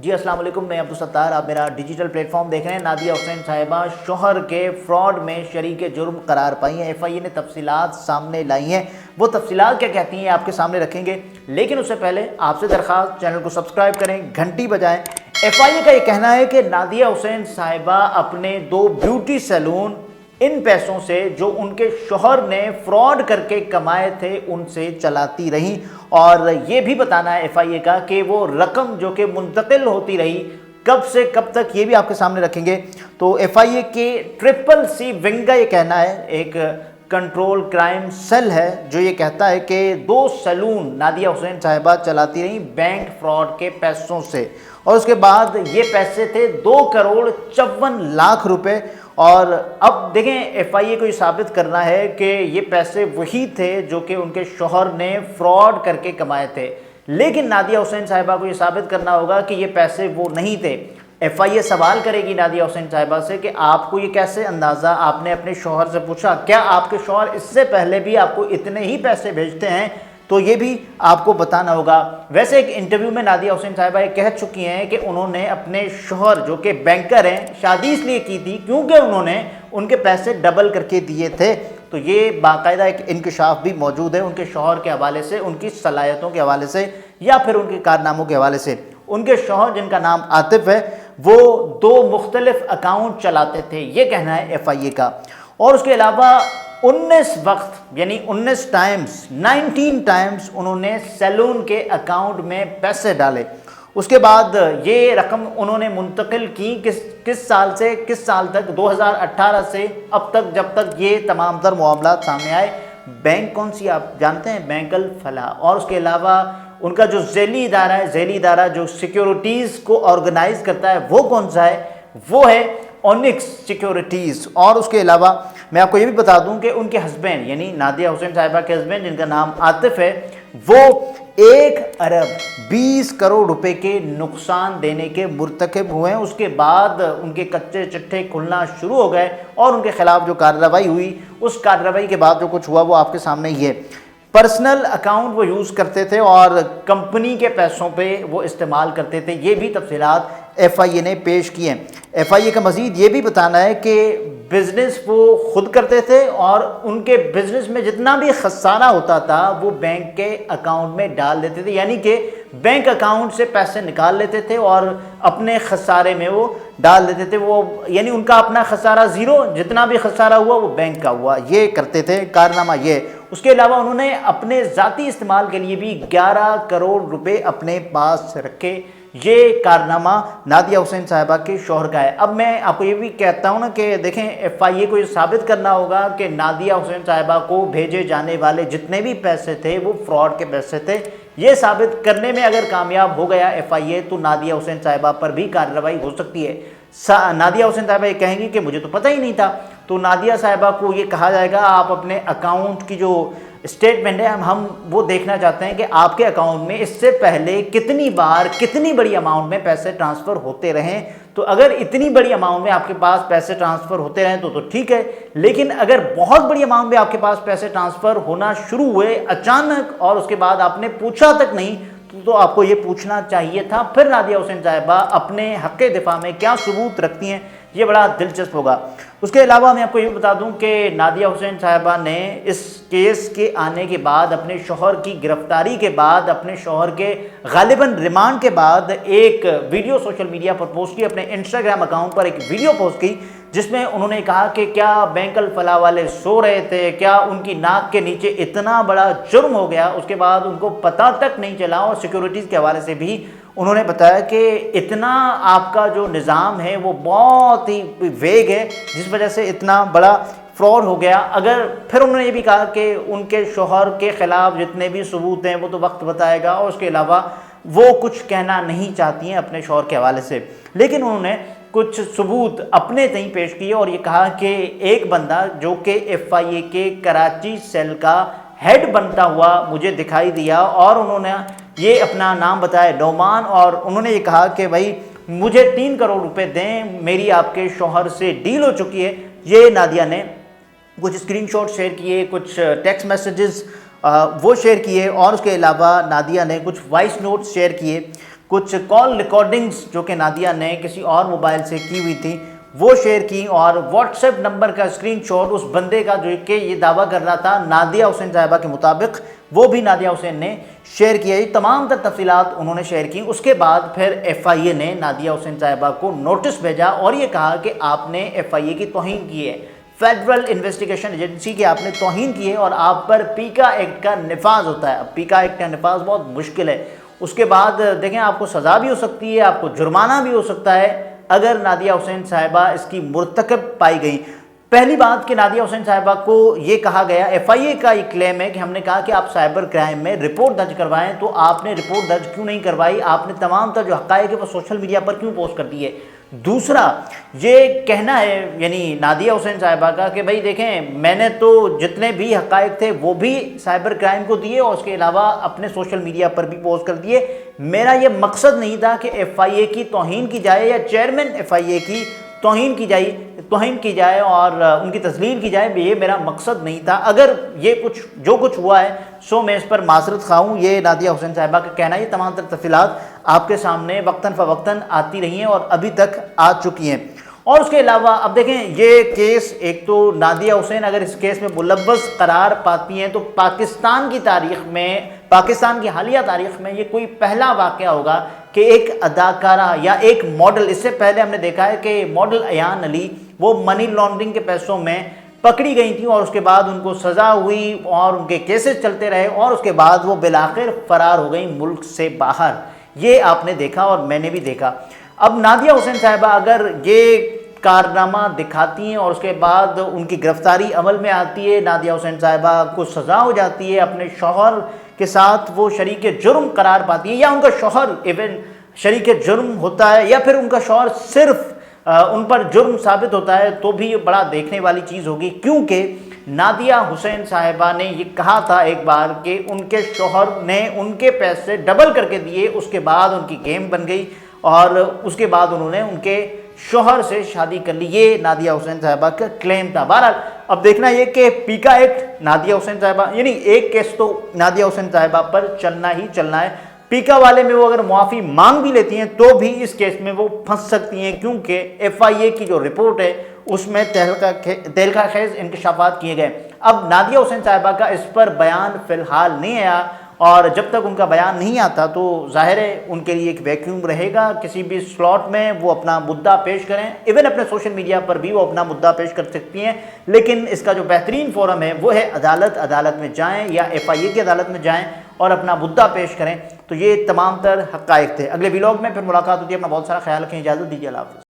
جی السلام علیکم، میں عبدالستار، آپ میرا ڈیجیٹل پلیٹ فارم دیکھ رہے ہیں۔ نادیہ حسین صاحبہ شوہر کے فراڈ میں شریک جرم قرار پائی ہیں۔ ایف آئی اے نے تفصیلات سامنے لائی ہیں، وہ تفصیلات کیا کہتی ہیں آپ کے سامنے رکھیں گے، لیکن اس سے پہلے آپ سے درخواست چینل کو سبسکرائب کریں، گھنٹی بجائیں۔ ایف آئی اے کا یہ کہنا ہے کہ نادیہ حسین صاحبہ اپنے 2 بیوٹی سیلون ان پیسوں سے جو ان کے شوہر نے فراڈ کر کے کمائے تھے ان سے چلاتی رہیں، اور یہ بھی بتانا ہے ایف آئی اے کا کہ وہ رقم جو کہ منتقل ہوتی رہی کب سے کب تک، یہ بھی آپ کے سامنے رکھیں گے۔ تو ایف آئی اے کے ٹرپل سی ونگ کا یہ کہنا ہے، ایک کنٹرول کرائم سیل ہے جو یہ کہتا ہے کہ 2 سیلون نادیہ حسین صاحبہ چلاتی رہیں بینک فراڈ کے پیسوں سے، اور اس کے بعد یہ پیسے تھے 2,54,00,000 روپے۔ اور اب دیکھیں ایف آئی اے کو یہ ثابت کرنا ہے کہ یہ پیسے وہی تھے جو کہ ان کے شوہر نے فراڈ کر کے کمائے تھے، لیکن نادیہ حسین صاحبہ کو یہ ثابت کرنا ہوگا کہ یہ پیسے وہ نہیں تھے۔ ایف آئی اے سوال کرے گی نادیہ حسین صاحبہ سے کہ آپ کو یہ کیسے اندازہ، آپ نے اپنے شوہر سے پوچھا کیا آپ کے شوہر اس سے پہلے بھی آپ کو اتنے ہی پیسے بھیجتے ہیں، تو یہ بھی آپ کو بتانا ہوگا۔ ویسے ایک انٹرویو میں نادیہ حسین صاحبہ یہ کہہ چکی ہیں کہ انہوں نے اپنے شوہر جو کہ بینکر ہیں شادی اس لیے کی تھی کیونکہ انہوں نے ان کے پیسے ڈبل کر کے دیے تھے۔ تو یہ باقاعدہ ایک انکشاف بھی موجود ہے ان کے شوہر کے حوالے سے، ان کی صلاحیتوں کے حوالے سے یا پھر ان کے کارناموں کے حوالے سے۔ ان کے شوہر جن کا نام عاطف ہے وہ 2 مختلف اکاؤنٹ چلاتے تھے، یہ کہنا ہے ایف آئی اے کا۔ اور اس کے علاوہ 19 وقت یعنی 19 ٹائمز انہوں نے سیلون کے اکاؤنٹ میں پیسے ڈالے۔ اس کے بعد یہ رقم انہوں نے منتقل کی کس سال سے کس سال تک، 2018 سے اب تک، جب تک یہ تمام تر معاملات سامنے آئے۔ بینک کون سی آپ جانتے ہیں؟ بینک الفلاح۔ اور اس کے علاوہ ان کا جو ذیلی ادارہ ہے، ذیلی ادارہ جو سیکیورٹیز کو آرگنائز کرتا ہے وہ کون سا ہے؟ وہ ہے اونکس سیکیورٹیز۔ اور اس کے علاوہ میں آپ کو یہ بھی بتا دوں کہ ان کے ہسبینڈ یعنی نادیہ حسین صاحبہ کے ہسبینڈ جن کا نام عاطف ہے وہ 1 ارب 20 کروڑ روپے کے نقصان دینے کے مرتکب ہوئے ہیں۔ اس کے بعد ان کے کچے چٹھے کھلنا شروع ہو گئے اور ان کے خلاف جو کارروائی ہوئی، اس کارروائی کے بعد جو کچھ ہوا وہ آپ کے سامنے ہی ہے۔ پرسنل اکاؤنٹ وہ یوز کرتے تھے اور کمپنی کے پیسوں پہ وہ استعمال کرتے تھے، یہ بھی تفصیلات ایف آئی اے نے پیش کی ہیں۔ ایف آئی اے کا مزید یہ بھی بتانا ہے کہ بزنس وہ خود کرتے تھے اور ان کے بزنس میں جتنا بھی خسارہ ہوتا تھا وہ بینک کے اکاؤنٹ میں ڈال دیتے تھے، یعنی کہ بینک اکاؤنٹ سے پیسے نکال لیتے تھے اور اپنے خسارے میں وہ ڈال دیتے تھے، وہ یعنی ان کا اپنا خسارہ زیرو، جتنا بھی خسارہ ہوا وہ بینک کا ہوا، یہ کرتے تھے کارنامہ یہ۔ اس کے علاوہ انہوں نے اپنے ذاتی استعمال کے لیے بھی 11 کروڑ روپے اپنے پاس رکھے، یہ کارنامہ نادیہ حسین صاحبہ کے شوہر کا ہے۔ اب میں آپ کو یہ بھی کہتا ہوں نا کہ دیکھیں ایف آئی اے کو یہ ثابت کرنا ہوگا کہ نادیہ حسین صاحبہ کو بھیجے جانے والے جتنے بھی پیسے تھے وہ فراڈ کے پیسے تھے۔ یہ ثابت کرنے میں اگر کامیاب ہو گیا ایف آئی اے تو نادیہ حسین صاحبہ پر بھی کارروائی ہو سکتی ہے۔ نادیہ حسین صاحبہ یہ کہیں گی کہ مجھے تو پتہ ہی نہیں تھا، تو نادیہ صاحبہ کو یہ کہا جائے گا آپ اپنے اکاؤنٹ کی جو اسٹیٹمنٹ ہے ہم وہ دیکھنا چاہتے ہیں کہ آپ کے اکاؤنٹ میں اس سے پہلے کتنی بار کتنی بڑی اماؤنٹ میں پیسے ٹرانسفر ہوتے رہیں۔ تو اگر اتنی بڑی اماؤنٹ میں آپ کے پاس پیسے ٹرانسفر ہوتے رہیں تو ٹھیک ہے، لیکن اگر بہت بڑی اماؤنٹ میں آپ کے پاس پیسے ٹرانسفر ہونا شروع ہوئے اچانک اور اس کے بعد آپ نے پوچھا تک نہیں تو آپ کو یہ پوچھنا چاہیے تھا۔ پھر نادیہ حسین صاحبہ اپنے حق دفاع میں کیا ثبوت رکھتی ہیں، یہ بڑا دلچسپ ہوگا۔ اس کے علاوہ میں آپ کو یہ بتا دوں کہ نادیہ حسین صاحبہ نے اس کیس کے آنے کے بعد، اپنے شوہر کی گرفتاری کے بعد، اپنے شوہر کے غالباً ریمانڈ کے بعد ایک ویڈیو سوشل میڈیا پر پوسٹ کی، اپنے انسٹاگرام اکاؤنٹ پر ایک ویڈیو پوسٹ کی جس میں انہوں نے کہا کہ کیا بینک الفلاح والے سو رہے تھے، کیا ان کی ناک کے نیچے اتنا بڑا جرم ہو گیا، اس کے بعد ان کو پتہ تک نہیں چلا۔ اور سیکیورٹیز کے حوالے سے بھی انہوں نے بتایا کہ اتنا آپ کا جو نظام ہے وہ بہت ہی ویگ ہے جس وجہ سے اتنا بڑا فراڈ ہو گیا۔ اگر پھر انہوں نے یہ بھی کہا کہ ان کے شوہر کے خلاف جتنے بھی ثبوت ہیں وہ تو وقت بتائے گا، اور اس کے علاوہ وہ کچھ کہنا نہیں چاہتی ہیں اپنے شوہر کے حوالے سے، لیکن انہوں نے کچھ ثبوت اپنے تئیں پیش کیے اور یہ کہا کہ ایک بندہ جو کہ ایف آئی اے کے کراچی سیل کا ہیڈ بنتا ہوا مجھے دکھائی دیا، اور انہوں نے یہ اپنا نام بتایا نعمان، اور انہوں نے یہ کہا کہ بھائی مجھے 3 کروڑ روپے دیں، میری آپ کے شوہر سے ڈیل ہو چکی ہے۔ یہ نادیہ نے کچھ اسکرین شاٹ شیئر کیے، کچھ ٹیکسٹ میسیجز وہ شیئر کیے، اور اس کے علاوہ نادیہ نے کچھ وائس نوٹ شیئر کیے۔ کچھ کال ریکارڈنگز جو کہ نادیہ نے کسی اور موبائل سے کی ہوئی تھی وہ شیئر کی، اور واٹس ایپ نمبر کا اسکرین شاٹ اس بندے کا جو کہ یہ دعویٰ کر رہا تھا نادیہ حسین صاحبہ کے مطابق، وہ بھی نادیہ حسین نے شیئر کیا۔ یہ تمام تر تفصیلات انہوں نے شیئر کی۔ اس کے بعد پھر ایف آئی اے نے نادیہ حسین صاحبہ کو نوٹس بھیجا اور یہ کہا کہ آپ نے ایف آئی اے کی توہین کی ہے، فیڈرل انویسٹیگیشن ایجنسی کی آپ نے توہین کی ہے، اور آپ پر پیکا ایکٹ کا نفاذ ہوتا ہے۔ اب پیکا ایکٹ کا نفاذ بہت مشکل ہے، اس کے بعد دیکھیں آپ کو سزا بھی ہو سکتی ہے، آپ کو جرمانہ بھی ہو سکتا ہے اگر نادیہ حسین صاحبہ اس کی مرتکب پائی گئیں۔ پہلی بات کہ نادیہ حسین صاحبہ کو یہ کہا گیا، ایف آئی اے کا یہ کلیم ہے کہ ہم نے کہا کہ آپ سائبر کرائم میں رپورٹ درج کروائیں، تو آپ نے رپورٹ درج کیوں نہیں کروائی؟ آپ نے تمام تر جو حقائق ہے وہ سوشل میڈیا پر کیوں پوسٹ کر دی ہے؟ دوسرا یہ کہنا ہے یعنی نادیہ حسین صاحبہ کا کہ بھائی دیکھیں میں نے تو جتنے بھی حقائق تھے وہ بھی سائبر کرائم کو دیے اور اس کے علاوہ اپنے سوشل میڈیا پر بھی پوسٹ کر دیے، میرا یہ مقصد نہیں تھا کہ ایف آئی اے کی توہین کی جائے یا چیئرمین ایف آئی اے کی توہین کی جائے اور ان کی تذلیل کی جائے، یہ میرا مقصد نہیں تھا۔ اگر یہ جو کچھ ہوا ہے سو میں اس پر معذرت خواہ ہوں، یہ نادیہ حسین صاحبہ کا کہنا ہے۔ یہ تمام تر تفصیلات آپ کے سامنے وقتاً فوقتاً آتی رہی ہیں اور ابھی تک آ چکی ہیں۔ اور اس کے علاوہ اب دیکھیں یہ کیس، ایک تو نادیہ حسین اگر اس کیس میں ملوث قرار پاتی ہیں تو پاکستان کی تاریخ میں، پاکستان کی حالیہ تاریخ میں یہ کوئی پہلا واقعہ ہوگا کہ ایک اداکارہ یا ایک ماڈل، اس سے پہلے ہم نے دیکھا ہے کہ ماڈل ایان علی وہ منی لانڈرنگ کے پیسوں میں پکڑی گئی تھیں اور اس کے بعد ان کو سزا ہوئی اور ان کے کیسز چلتے رہے اور اس کے بعد وہ بالآخر فرار ہو گئی ملک سے باہر۔ یہ آپ نے دیکھا اور میں نے بھی دیکھا۔ اب نادیہ حسین صاحبہ اگر یہ کارنامہ دکھاتی ہیں اور اس کے بعد ان کی گرفتاری عمل میں آتی ہے، نادیہ حسین صاحبہ کو سزا ہو جاتی ہے، اپنے شوہر کے ساتھ وہ شریک جرم قرار پاتی ہے یا ان کا شوہر ایون شریک جرم ہوتا ہے یا پھر ان کا شوہر صرف ان پر جرم ثابت ہوتا ہے، تو بھی یہ بڑا دیکھنے والی چیز ہوگی، کیونکہ نادیہ حسین صاحبہ نے یہ کہا تھا ایک بار کہ ان کے شوہر نے ان کے پیسے ڈبل کر کے دیے، اس کے بعد ان کی گیم بن گئی اور اس کے بعد انہوں نے ان کے شوہر سے شادی کر لی۔ یہ نادیہ حسین صاحبہ کا کلیم تھا۔ بہرحال اب دیکھنا یہ کہ پیکا ایکٹ نادیہ حسین صاحبہ، یعنی ایک کیس تو نادیہ حسین صاحبہ پر چلنا ہی چلنا ہے۔ پیکا والے میں وہ اگر معافی مانگ بھی لیتی ہیں تو بھی اس کیس میں وہ پھنس سکتی ہیں، کیونکہ ایف آئی اے کی جو رپورٹ ہے اس میں تہلکہ خیز انکشافات کیے گئے۔ اب نادیہ حسین صاحبہ کا اس پر بیان فی الحال نہیں آیا، اور جب تک ان کا بیان نہیں آتا تو ظاہر ہے ان کے لیے ایک ویکیوم رہے گا۔ کسی بھی سلاٹ میں وہ اپنا مدعا پیش کریں، ایون اپنے سوشل میڈیا پر بھی وہ اپنا مدعا پیش کر سکتی ہیں، لیکن اس کا جو بہترین فورم ہے وہ ہے عدالت میں جائیں یا ایف آئی اے کی عدالت میں جائیں اور اپنا مدعا پیش کریں۔ تو یہ تمام تر حقائق تھے۔ اگلے ویلاگ میں پھر ملاقات ہوتی ہے۔ اپنا بہت سارا خیال رکھیں، اجازت دیجیے، اللہ حافظ۔